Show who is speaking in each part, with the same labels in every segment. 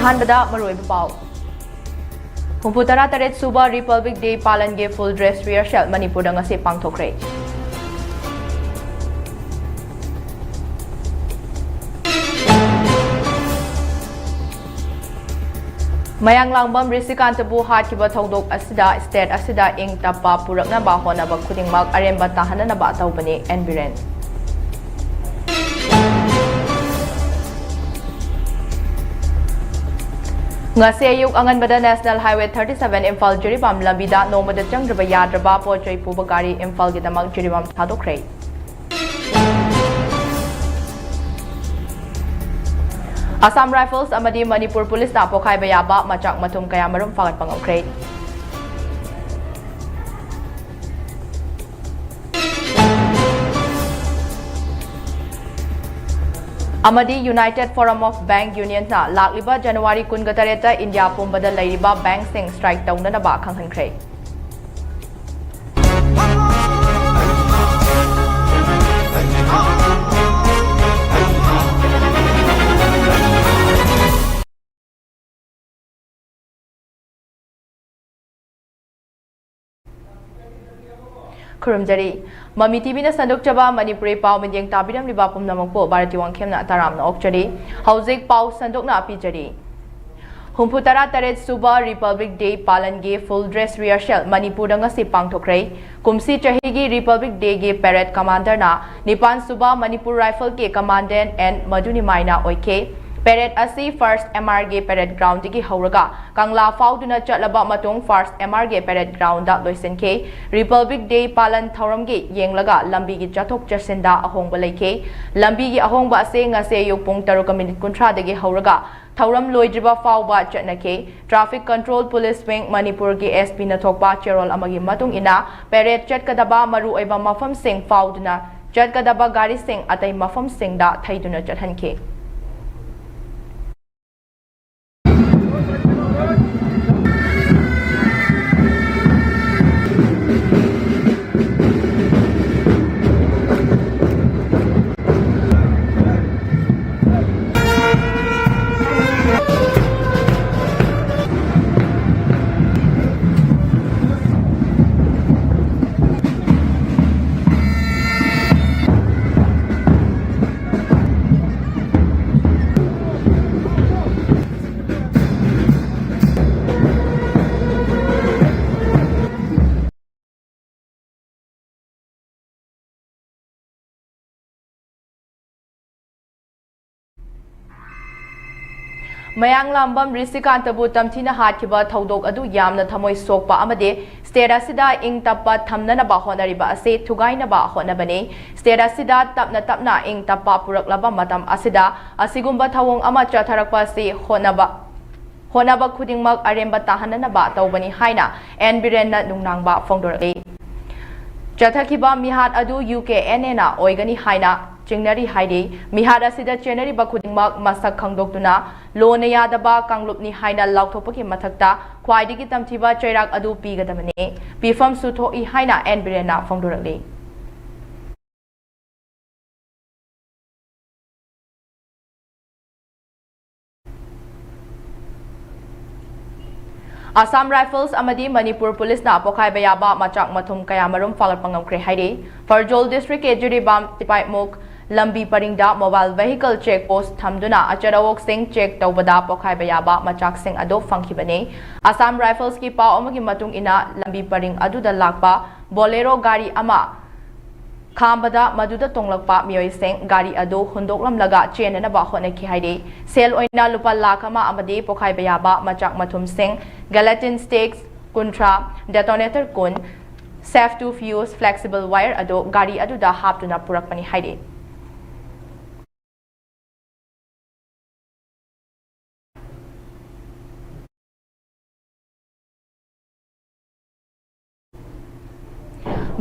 Speaker 1: अहानबदा मरुइब पाव हुंपुतरा तरेत सुबा republic day पालन गे full dress rehearsal Manipur ngasi पांगथोखरे Mayang langbam Risikantabu hatkiba thongdok asida state asida ing tapa puraknaba honaba khudingmak aremba tahananaba tawbani enviren ngasi ayuk anganbada National Highway 37 Imphal Jiribam lambida nomada changraba yadraba pochai puba gari Imphal gidamak Jiribam thadokre Assam Rifles amadi Manipur Police na pokai bayaba machak matum kaya marum fagat pangokre amadi United Forum of Bank Unions na lakliba January kun gatareta India pumbada lairiba bank sing strike down na ba khanghankre Kurumjari Mami TV na sandok chaba Manipuri pau menjeng tabiram liba pumnamokpo Bharati WANGKHEM na taram na okjari Haujik pau sandok na apijari Humputara taret suba Republic Day palan ge full dress rehearsal Manipur ngasi pangthokre kumsi chahigi Republic Day ge parade commander na Nipan suba Manipur Rifle ke commandant and Maduni Maina oike Parade asi first MRG parade ground digi hauraga Kangla fauduna chatlaba matung first MRG parade ground da loisenke Republic Day palan thoram gi yenglaga lambi gi chathok chasinda ahongba leike lambi gi ahongba ase ngase yopung 3 minute kunthra digi hauraga thoram loidriba fauba chatnake traffic control police wing Manipur gi SP na thokpa cherol amagi matung ina parade chatkadaba maru oiba mafam sing fauduna chatkadaba gari sing atai mafam sing da thaiduna chathanke Mayang lambam Risikantabu tamthina hatkiba thodok adu yamna thamoi sokpa amade state asida ing tappa thamnana ba honariba ase thugaina ba honabane state asida tapna ing tappa puraklaba matam asida asigumba thawong ama chatharakpa se honaba khudingmak aremba tahanana ba tawbani haina envirenna nungnangba fongdorale Chathakiba mihat adu UKNA na oigani haina Chingnari haide mihada sida chenari bakudingmak masak khangdoktuna lone yadaba kanglupni haina lauthopaki mathakta khwaidigi tamthiba chairak adu pigadamane pifam sutho I haina enbirena fongdorakle Assam Rifles amadi Manipur Police na pokai bayaba machak mathum kaya marum fagat pangamkre haide Farjol District ke Jiribam Tipaimok lambi paringda mobile vehicle check post thamduna acharawok sing check tawbada pokai bayaba machak sing ado fangkhibane Assam Rifles ki pau amagi matung ina lambi paring aduda lakpa bolero gari ama khambada maduda tonglakpa mioi sing gari ado hundoklamlaga chenana ba honaki haide sel oina lupa lakama amadi pokai bayaba machak mathum sing gelatin sticks kuntra detonator kun safe to fuse flexible wire ado gari aduda haptuna purakpani haide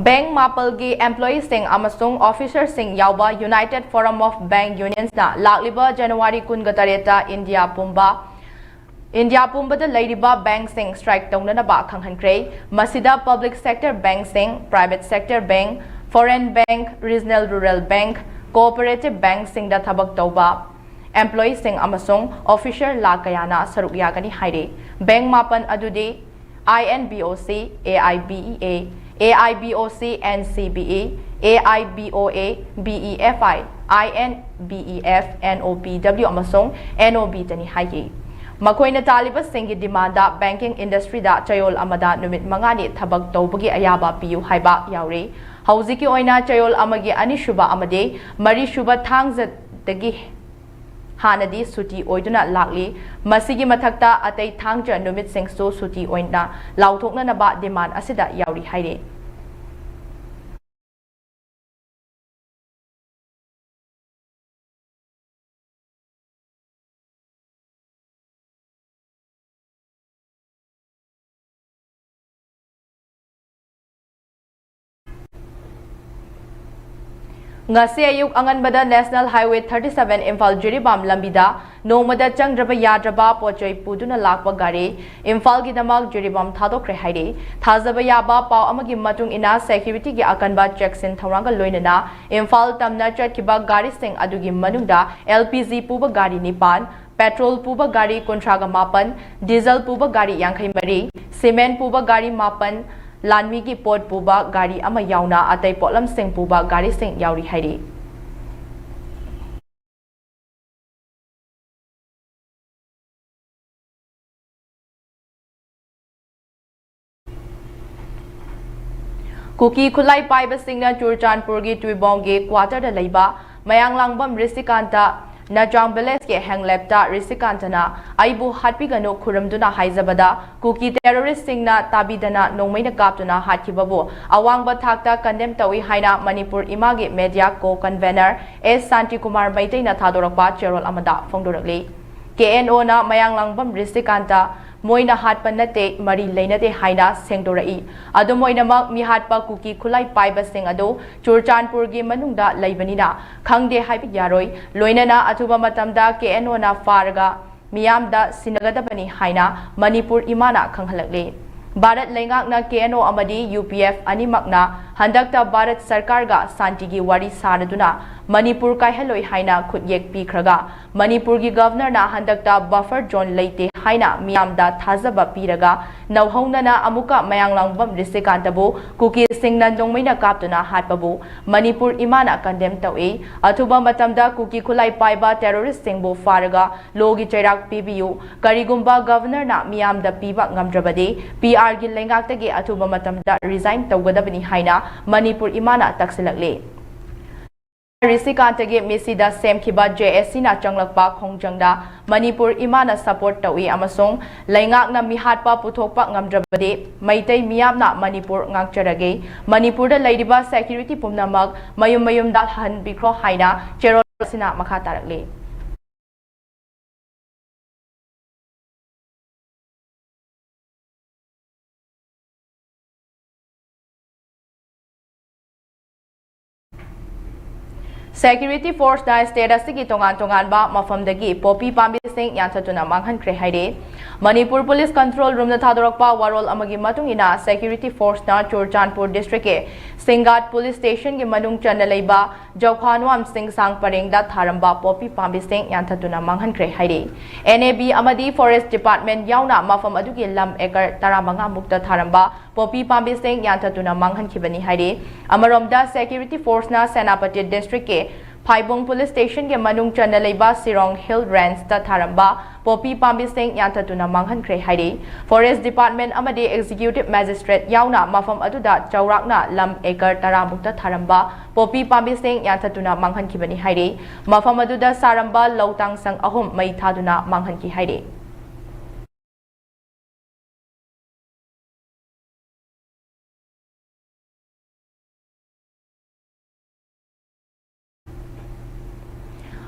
Speaker 1: Bank Mapalgi employees sing amasung officers sing yauba United Forum of Bank Unions na lakliba January kun gatareta India Pumba da lairiba bank sing strike tawna ba khanghankre masida public sector bank sing private sector bank foreign bank regional rural bank cooperative bank sing da thabak tawba employee sing amasung official la kayana saruk yagani haire bank mapan adudi INBOC AIBEA AIBOC NCBE AIBOA BEFI INBEF NOPW amasung NOB tani haye Makoina taliba singi demanda banking industry da chayol amada numit mangani thabak tawbagi ayaba piyu haiba yauri hauziki oina chayol amagi anishuba amade mari shuba thangzat dagi hanadi suti oiduna lakli masigi mathakta atai thangja numit singso suti oina lauthokna naba demand asida yauri haire Ngasi ayuk anganbada National Highway 37 Imphal Jiribam lambida nomada changraba yadraba pochoi puduna lakpa gari Imphal gi damak Jiribam thadokre haire thazaba yaba paw amagi matung ina security gi akanba checksin thoranga loinana Imphal tamna chatkiba gari sing adugi manungda LPG puba gari nipan petrol puba gari kontraga mapan diesel puba gari yankhai mari cement puba gari mapan Lanmi ki pot puba gari ama yauna atai potlam sing puba gari sing yauri hairi Kuki khulai paiba singna Churchanpur gi Tuibong gi quarter da leiba mayang langbam risikanta Najang Beles ke hang lepta risikantana aibu hatpigano khuramduna haizabada kuki terrorist singna tabidana nongmaina kaptuna hatkibabu awangba thakta condemn tawi haina Manipur imagi media co convener S Santi Kumar Maitaina thadorakpa cherol amada phongdorakli KNO na mayang langbam risikanta moina hatpa nate mari leinate haina sengdorai adu moina mak mi hatpa kuki khulai paiba sing adu Churchanpur gi manungda leibanina khangde haibi yaroi loinana athuba matamda KNO na faraga miyamda sinagadabani haina Manipur imana khanghalakle Bharat Lengakna KNO amadi UPF animakna handakta Bharat Sarkar ga santigi wari saraduna Manipur kaihaloi haina khutyek pikhraga Manipur gi governor na handakta buffer zone leite haina miyamda thazaba piraga nauhaunana amuka mayanglangbam risikantabu kuki singna nongmaina kaptuna hatpabu Manipur imana condemn tawi athuba matamda kuki khulai paiba terrorist singbu faraga logi chairak pibiu karigumba governor na miyamda piba ngamdrabade PR gi lengaktagi athuba matamda resign tawgadabani haina Manipur imana taksilakle Risikantagi misida semkiba JSC na changlakpa khongjangda Manipur imana support tawi amasong laingakna mihatpa puthokpa ngamdrabade maitai miyamna Manipur ngakcharage Manipurda leidiba security pumnamak mayum da han bikro haina cherol sina makha tarakle Security force na state asigi tongan ba mafamdagi popi pambi sing yanthatuna manghan kre haire Manipur police control room na thadorakpa warol amagi matung ina security force na Churchanpur district ke Singat police station ge manung chana leiba Jawkhanwam Singh Sang Pareng da tharamba popi pambi sing yanthatuna manghan kre haire NAB amadi forest department yauna mafam adugi lam ekar taramanga mukta tharamba popi pambi sing yanthatuna manghan khibani haire amaromda security force na Senapati district ke Phaibong police station ke manung chana leiba Sirong Hill Ranch ta tharamba popi pambi sing yanthatuna manghan kre haire forest department amadi executive magistrate yauna mafam aduda chaurakna lam ekar taramukta tharamba popi pambi sing yanthatuna manghan khibani haire mafam aduda saramba lautang sang ahum mai thaduna manghan ki haire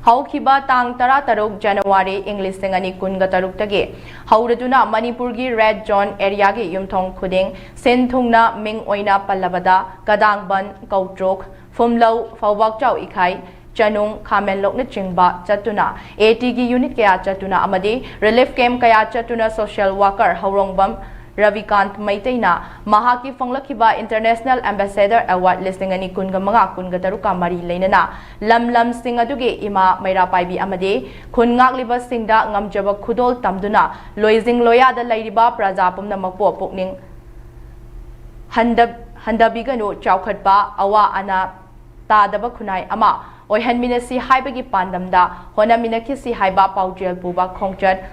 Speaker 1: Haukiba tang tara taruk January English singani kunga taruk tage hauraduna Manipur gi red zone area gi yumthong khuding senthungna ming oina pallabada kadangban kautrok fumlau fawak chau ikhai chanung khamen lokna chingba chatuna AT gi unit kaya chatuna amadi relief camp kaya chatuna social worker haurongbam Ravikant Maitena Mahaki Fonglakiba International Ambassador Award listing ani kunga mga kunga taruka mari lainana lam singaduge ima maira paibi amade kun ngagliba singda ngamjaba khudol tamduna loizing loya da lairiba prajapum na makpo pokning handabiganu chaukhatpa awa ana tadaba khunai ama oihanminasi haibagi pandamda honaminakisi haiba paujel puba khongchat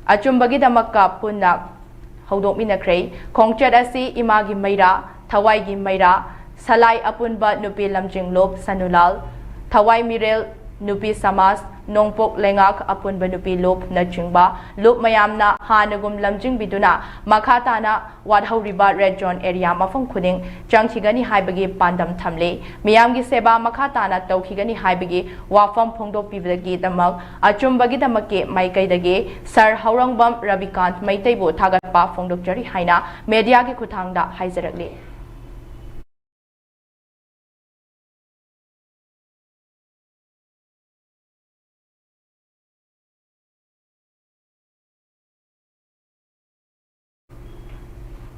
Speaker 1: achumbagi damakka punna Hodokminakre, Kongchat asi imagi maira, Tawaigi maira, Salai apunba nupi lamjing lob sanulal, Tawai mirel nupi samas, Nongpok lengak apunba nupi lob na jingba, Lob mayamna hanagum lamjing biduna, Makatana wadhaw riba red zone area mafong kuning, Jangchigani haibagi pandam tamle, Miyamgi seba Makatana tawkigani haibagi, Wafam pongdo pibagi damag, Achumbagi damake maikaidage, Sar Haurangbam Ravikant Maitaibo Tagatpa Fongdok Jari Haina, Media ki kutangda haizarakli.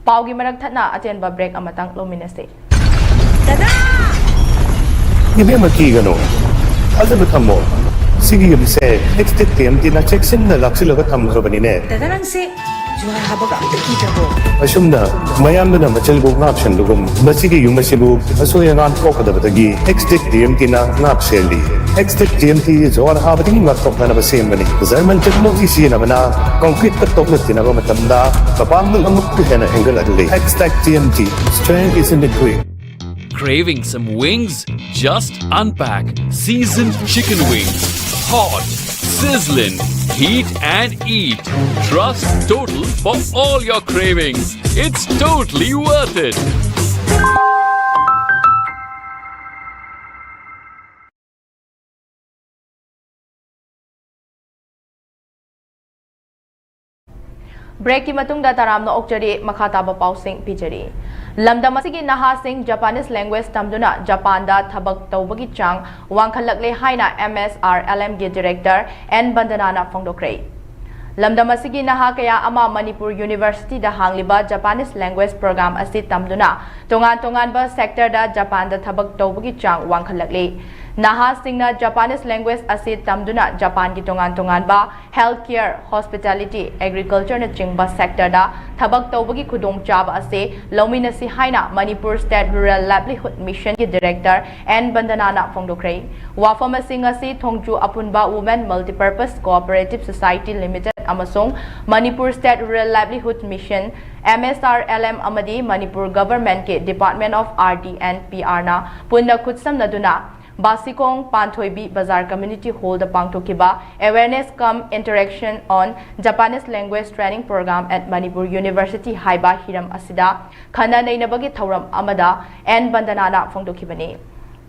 Speaker 1: Paugi marag thana atenba break amatang lominase.
Speaker 2: Dada!
Speaker 3: Ibe makigano. Azabat mo. Sige yabise. Next TMT na check sin na laksilaga tamgrabani ne.
Speaker 2: Dada lang si juara habag ang takita ko.
Speaker 3: Asum na mayam na machalbo ngapshan dugum. Masige yung masibu asoya ngan ko kadabatagi. Next TMT na ngapseli. Next TMT juara habating ngatok na nabasim bani. Zaman technology siya na mana concrete katok na tinago matamda. Kapamul ang mukha na angle adli. Next TMT strength is in the quick.
Speaker 4: Craving some wings? Just unpack seasoned chicken wings. Hot, sizzling, heat and eat. Trust Total for all your cravings. It's totally worth it.
Speaker 1: Break ki matungda taramna okjari makhataba pausing pijari. Lamdam asigi nahasing Japanese language tamduna Japanda thabak tawbagi chang wangkhalakle haina MSRLM gi director N Bandanana Fongdokre. Lamdam asigi naha kaya ama Manipur University da hangliba Japanese language program asi tamduna tongan ba sector da Japanda thabak tawbagi chang wangkhalakle. Naha singna Japanese language asi tamduna Japan ki tongan ba healthcare, hospitality, agriculture na chingba sector da thabak tawbagi khudong chaba ase lomina si haina Manipur State Rural Livelihood Mission ki director N Bandanana Fongdokre. Wafam singa si thongju apunba Women Multipurpose Cooperative Society Limited amasong Manipur State Rural Livelihood Mission MSRLM amadi Manipur Government ke Department of RD and PR na punna khutsam naduna Basikong Panthoibi Bazar Community Hall the Pangtokiba Awareness Cum Interaction on Japanese Language Training Program at Manipur University Haiba Hiram Asida Khana Nainabagi Thauram Amada N Bandanana Fongtokibani.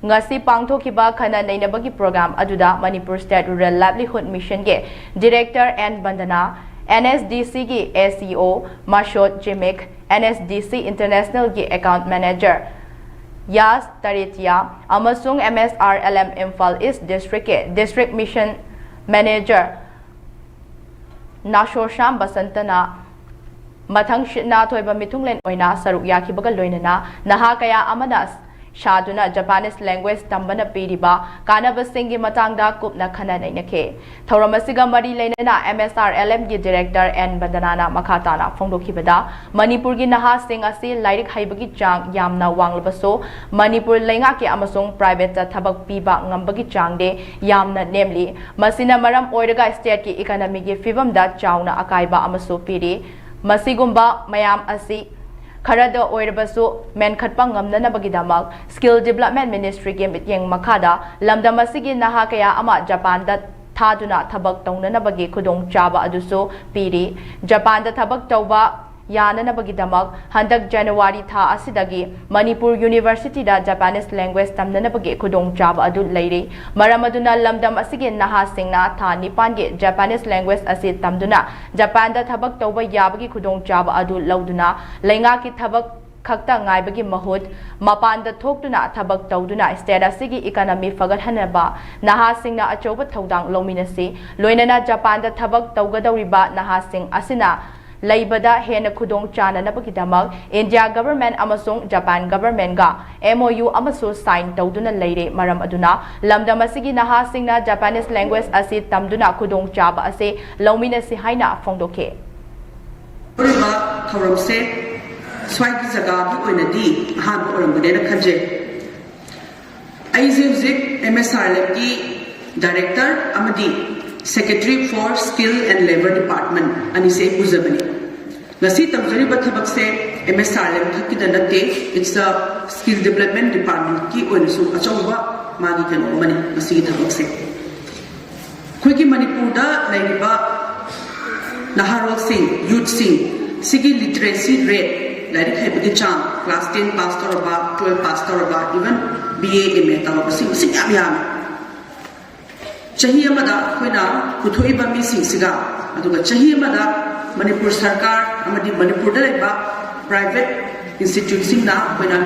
Speaker 1: Ngasi pangthokiba khana nainabagi program aduda Manipur State Rural Livelihood Mission ge Director N Bandana NSDC ki SEO Mashot Jimik NSDC International ki Account Manager Yas Taritia amasung MSRLM Imphal East District Mission Manager Nashosham Basantana Mathang Shitna Thoiba Mitunglen Oina Saruk Yakibaga Loinana Naha Kaya Amanas Shaduna Japanese language tambana piriba kanaba singi matangda kupna khana nainake Thauramasiga mari lainana MSRLM gi director N Bandanana Makhatana Fongdokibada Manipur gi naha sing asi lairik haibagi chang yamna wanglabaso Manipur lainga ki amasung private ta thabak piba ngambagi changde yamna namely masina maram oiraga state ki economy gi fibam da chauna akaiba amaso piri masigumba mayam asi Karada oirabasu men khatpa ngamna bagidamak Skill Development Ministry ge mityeng makhada lamdamasigi naha kaya ama Japan da thaduna thabak tongna bagi khudong chaba aduso piri Japan da thabak tawba yana bagidamak handak January tha asidagi Manipur University da Japanese language tamna bagi khudong chaba adu leiri maramaduna lamdam asigi naha singna tha nipan ge Japanese language asi tamduna Japan da thabak tawba yabagi khudong chaba adu lauduna lenga ki thabak khakta ngaibagi mahut mapanda thoktuna thabak tawduna state asigi economy fagathanaba naha singna achoba thodang lominasi loinana Japan da thabak tawgadawriba naha sing asina laibada hena khudong chana na pakidamak India government amasung Japan government ga MOU amasu sign tawduna leire maram aduna lamdam asigi naha singna Japanese language asi tamduna khudong chaba ase lawmina si haina phongdoke
Speaker 5: Uriba thawramse swagi jaga gi oinadi han orambane na khanje IZUZIC MSRLM ki director amadi secretary for skill and labor department ani se buzabani ngasi tamjari ba thabak se MSRLM khaki da nate it's the skill development department ki oinsu achawba magi kano mani ngasi thabak se khoi ki manipur da laiba naharol sing youth sing sigi literacy rate like hai chang class 10 pass torba 12 pass torba even BA MA tawa sing sing yam chahi amada koina kuthoi ba mi sing siga aduga chahi amada manipur sarkar amadi manipur da laiba private institute sing na koina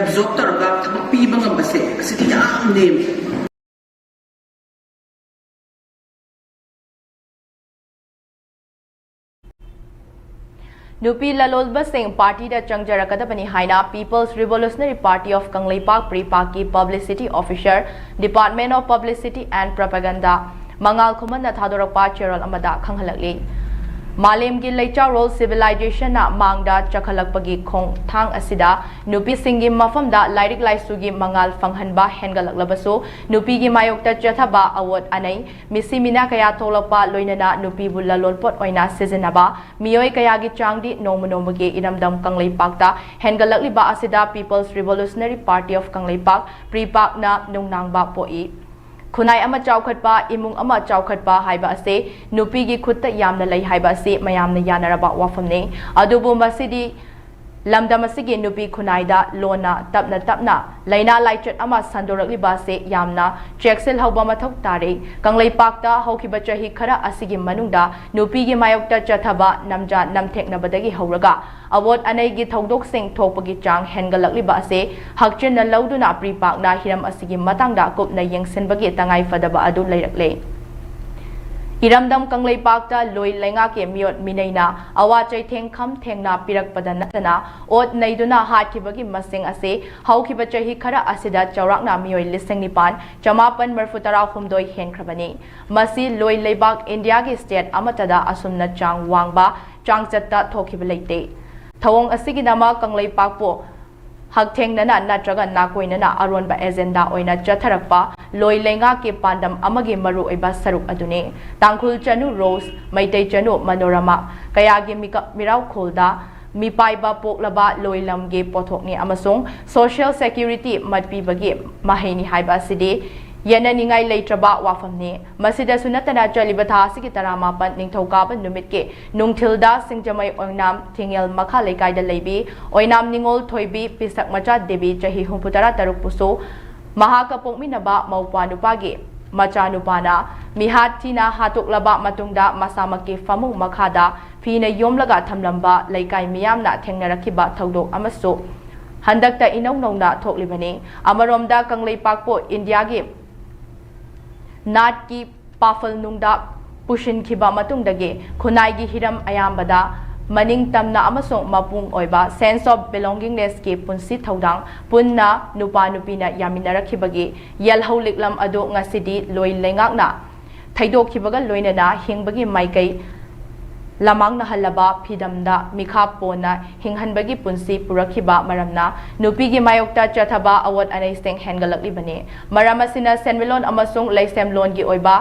Speaker 5: absorb torba thabak pi bangam base asiti yam name
Speaker 1: Nupi Lalolba Singh Party da Changjarakadapani Haina People's Revolutionary Party of Kangleipak Pripaki Publicity Officer Department of Publicity and Propaganda Mangal Kumanda Thadorakpa Cheral Amada Kanghalakli Malim gi Leichau Role Civilization na Mangda Chakhalakpagi Khong Thang Asida Nupi Singhi Mafamda Lairik Laisugi Mangal Fanghanba Hengalaklabaso Nupi gi Mayokta Chathaba Award Anai Misi Mina Kaya Tolapa Loinana Nupi Bulalolpot Oina Sezenaba Mioi Kayagi Changdi Nomonomagi Idamdam Kangleipakta Hengalakliba Asida People's Revolutionary Party of Kangleipak Pripak na Nungnangba Poi Kunai ama chawkhatpa imung ama chawkhatpa haiba ase nupi gi khutta yamna lei haiba ase mayamna yanaraba wafamne adubu masidi lamdam asigi nupi kunaida lona tapna laina laichat ama sandorakliba se yamna checksel hauba mathok tare kangleipakta haukiba chahi khara asigi manungda nupi gi mayokta chathaba namja namtheknabadagi hauraga award anai gi thodok sing thokpagi chang hengalakliba ase hakchen na lauduna pripak na hiram asigi matangda kupna yengsenbagi tangai fadaba adu leirakle Iramdam Kangleipakta Loi Lenga ke miot minaina awa chaitheng kham thengna pirakpada natana ot naiduna hatkibagi masing ase haukiba chahi khara asida chawrakna mioi liseng nipan chamapan marfutara humdoi henkrabani masi Loi Leibak India gi state amatada asumna chang wangba changchatta thokibaleite thawong asigi nama Kangleipakpo Haktengnana natraga nakoinana aronba agenda oina chatharakpa loi lenga ke pandam amagi maru oiba saruk adune tangkhul chanu Rose maitai chanu Manorama kayagi mirau kholda mipaiba poklaba loi lamge pothokni amasung social security matpibagi mahaini haiba sidi Yana ningai leitraba wafamni masida sunatana chalibatha sigi taramapan ningthokaba numitke nungthilda singjamai oinam thingel makha leikaida leibi oinam ningol thoibi pisak macha debi chahi humputara taruk puso mahakapokminaba maupanupagi machanupana mihatina hatuklaba matungda masamaki famung makhada phina yomlaga thamlamba leikai miyamna thengnarakiba thodok amasu handakta inongnongna thoklibani amaromda Kangleipakpo India gi Nat ki pafal nungda pushin khiba matungdage khunai gi hiram ayambada maning tamna amasong mapung oiba sense of belongingness ki punsi thodang punna nupa nupina yaminarakhibagi yalhauliklam adu ngasidi loi lengakna thaidokhibaga loinana hingbagi maikai lamang na halaba phidamda mikha pona hinghanbagi punsi purakhiba maramna nupigi mayokta chathaba award anai steng hengalakli bane maramasina senmelon amasung laisem lon gi oiba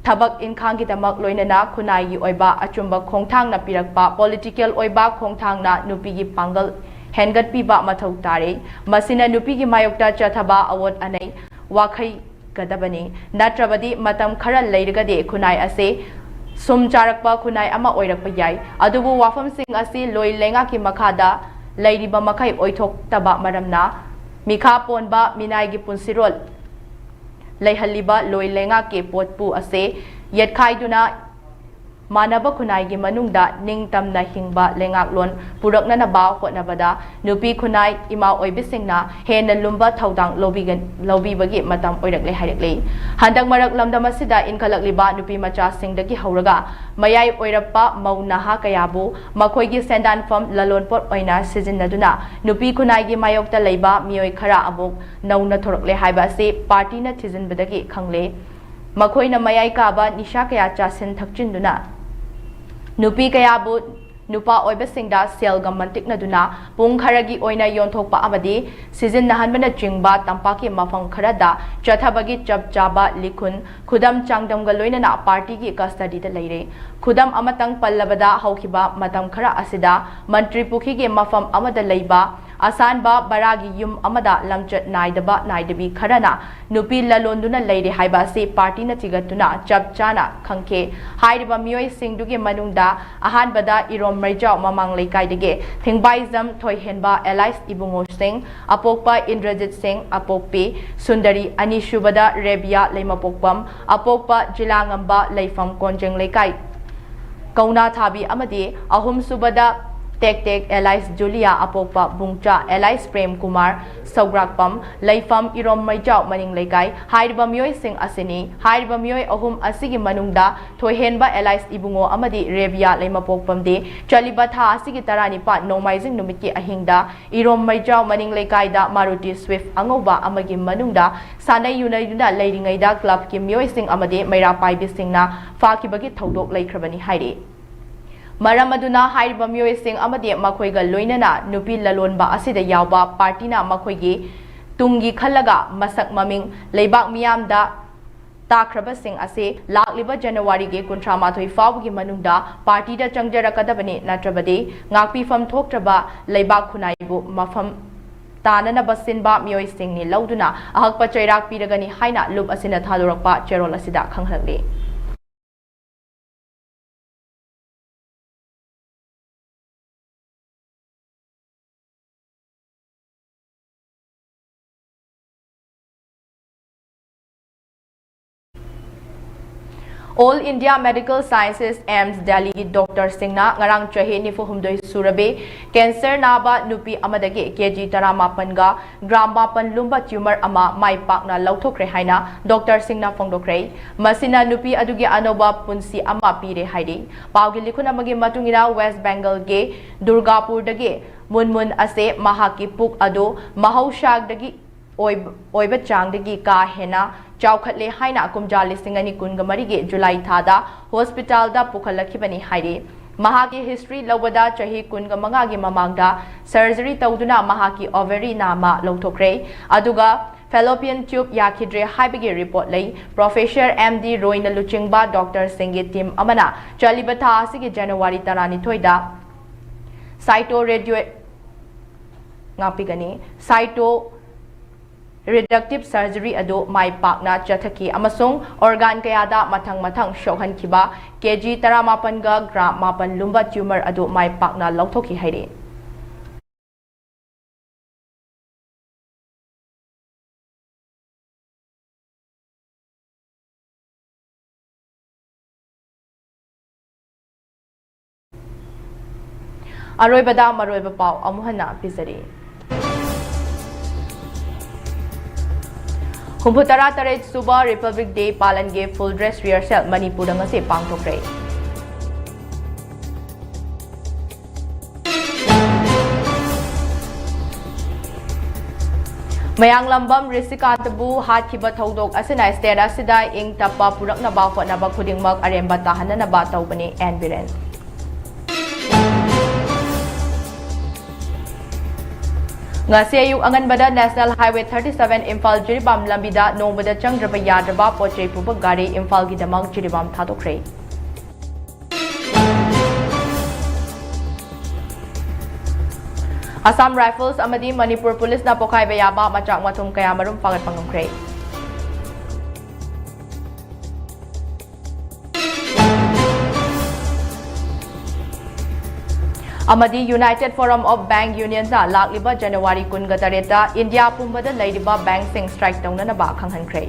Speaker 1: thabak inkhang gi damak loinana khunai gi oiba achumba khongthang na pirakpa political oiba khongthang na nupigi pangal hengat piba mathau tare masina nupigi mayokta chathaba award anai wakhai gadabani natrabadi matam khara leirgade khunai ase Sum charakpa kunai ama oirakpa yai adubu wafam sing asi loi lenga ki makhada lairiba makai oithok taba maramna mikha ponba minai gi punsirol leihaliba loi lenga ke potpu ase yetkhai duna manaba khunai gi manungda ningtamna hingba lengaklon puraknanaba hotnabada nupi khunai ima oibisingna hena lumba thaudang lobibagi matam oirakle hairakle handak marak lamdam asida inkhalakliba nupi macha singdagi hauraga mayai oirappa maunaha kayabu makhoigi sendan fam lalonpot oina sijinnaduna nupi khunai gi mayokta leiba mioi khara amuk nauna thorakle haiba ase party na thijinbadagi khangle makhoina mayai kaba nisha kaya chasin thakchinduna nupi kayabu nupa oibasingda selga mantiknaduna pung kharagi oina yonthokpa amadi sizinnahanbana chingba tampaki mafam kharada chathabagi chap chaba likhun khudam changdamga loinana party gi custody da leire khudam amatang pallabada haukiba matam khara asida mantri pukhi gi mafam amada leiba asanba baragi yum amada lamchat naidaba naidabi kharana nupi lalonduna leire haiba se party na chigatuna chap chana khangke haiba mioi singdugi manungda ahanbada irom maijau mamang leikaidege thingbaizam thoihenba Elias Ibungo Singh apokpa Indrajit Singh apokpi Sundari Anishubada Rebia Leimapokpam apokpa Jilangamba Leifam Konjeng Leikai Kauna Thabi amadi ahum subada Tek Elias Julia apokpa Bungcha Elias Prem Kumar Saugrakpam Leifam Irom Maijau Maning Leikai haiba mioi sing asini haiba mioi ahum asigi manungda thoihenba Elias Ibungo amadi Rebia Leimapokpam de chaliba tha asigi tarani pa nomaizing numiki ahingda Irom Maijau Maning Leikai da Maruti Swift angoba amagi manungda sanai yunayuna leiringaida club ki mioi sing amadi Maira Paibi Singna fakibagi thodok leikrabani hairi Maramaduna haiba mioi sing amadi makhoiga loinana nupi lalonba asida yawba partina makhoigi tungi khallaga masak maming leibak miyamda takraba sing ase lakliba January ge kuntramathoi fawgi manungda party da changjarakadabani natrabadi ngakpi fam thoktraba leibak khunaibu mafam tanana basinba mioi sing ni lauduna ahakpa chairak piragani haina lup asina thadorakpa cherol asida khanghlakle All India Medical Sciences AIMS Delhi Dr. Singna ngarang chahe nifuhumdoi surabe cancer naba nupi amadagi kg 18 ga gram 8 lumba tumor ama mai pakna lauthokre haina Dr. Singna fongdokre masina nupi adugi anoba punsi ama pire haide pawgi likhuna magi matungina West Bengal ge Durgapur dagi munmun ase mahaki puk ado mahausagdagi oiba changdagi ka hena chawkhatle haina kumja lisingani kungamari ge July thada hospital da pukhalakibani haire mahaki history lawada chahi kungamanga gi mamangda surgery tawduna mahaki ovary nama lauthokre aduga fallopian tube yakhidre haibagi report lay Professor MD Roina Luchingba Dr. Singh team amana chalibatha asigi January 12 da cyto radio ngapigani cyto reductive surgery ado mai pakna chathaki amasung organ kayada mathang shohan kiba kg 18 ga gram 8 lumba tumor ado mai pakna lauthoki haire aroibada maroiba pau amuhana pisari Humputara Taret Suba Republic Day Palan ge full dress rehearsal Manipur ngase pangthokre Mayang lambam Risikatabu hatkiba thodok asina state asida ing tapa purakna ba hotnaba khudingmak aremba tahanana ba tawbani Anbiren Ngasi ayuk anganbada National Highway 37 Imphal Jiribam lambida nongbada changdraba yadraba pochei puba gari Imphal gi damang Jiribam thadokre Assam Rifles amadi Manipur Police na pokhaiba yaba machak mathum kaya marum pagat pangamkre Amadi United Forum of Bank Unions a lakliba January 18 India pumbada leidiba bank sing strike tawna ba khanghankhre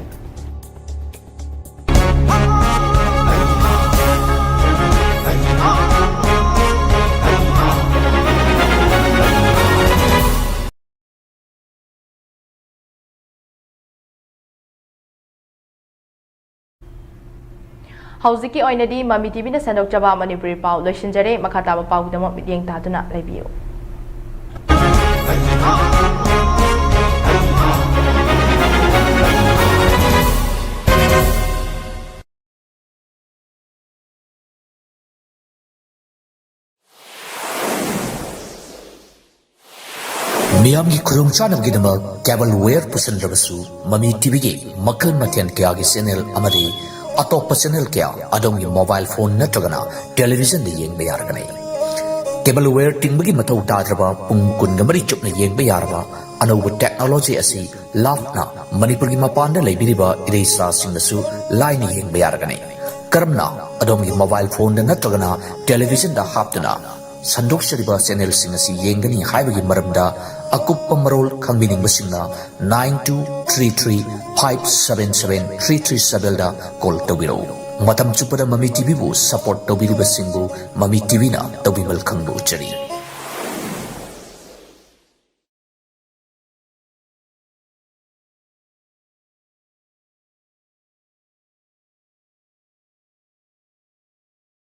Speaker 1: ꯍꯧꯖꯤꯛꯀꯤ ꯑꯣꯏꯅꯗꯤ ꯃꯃꯤ ꯇꯤꯚꯤꯅ ꯁꯟꯗꯣꯛꯆꯕ ꯃꯅꯤꯄꯨꯔꯤ ꯄꯥꯎ ꯂꯣꯏꯁꯤꯟꯖꯔꯦ ꯃꯈꯥ ꯇꯥꯕ ꯄꯥꯎꯒꯤꯗꯃꯛ ꯃꯤꯠꯌꯦꯡ ꯇꯥꯗꯨꯅ ꯂꯩꯕꯤꯌꯨ
Speaker 6: मियामगी खुरुम चानबगिदमक केबल वेयर पुसनद्रबसु ममी टीवी मखल मथेन कयागी चैनल अमरी अतोप चैनल क्या अदोंगी मोबाइल फोन नत्रगना टेलीविजन दे येंग यारगने केबल वेयर टिंबगी मतौ ताद्रबा पुंग कुनगमरी चुपना येंग यारबा अनौब टेक्नोलॉजी असि लाफना मणिपुर की मपान लेबिरिबा इरेसा सिंगसु लाइन येंग यारगने करमना अदोंगी मोबाइल फोन नत्रगना टेलीविजन दा हापतना संदोक्सरिबा चैनल सिंगसि येंगनी हाइबगी मरमदा अकुप्पा मरोल खंबिनिंगबसिंगना 9233577337 दा कॉल तौबिरो मतम चुपदा ममी टीवी बु सपोर्ट तौबिरिबसिंगु ममी टीवी ना तौबिमल खंगबु चरी